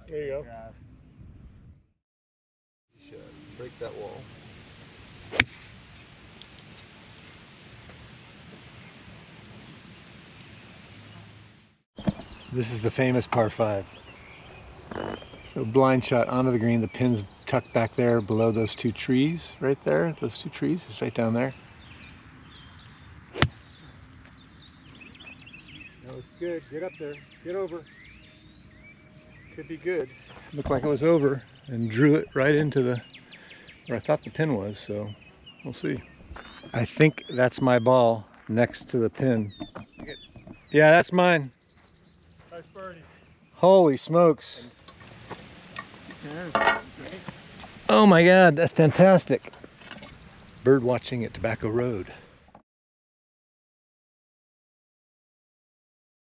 There you go. Yeah. Should break that wall. This is the famous par 5. So blind shot onto the green. The pin's tucked back there below those two trees right there. Those two trees is right down there. That looks good. Get up there. Get over. Could be good. Looked like it was over and drew it right into the where I thought the pin was, so we'll see. I think that's my ball next to the pin. Yeah, that's mine. Nice birdie. Holy smokes. Oh my God, that's fantastic. Bird watching at Tobacco Road.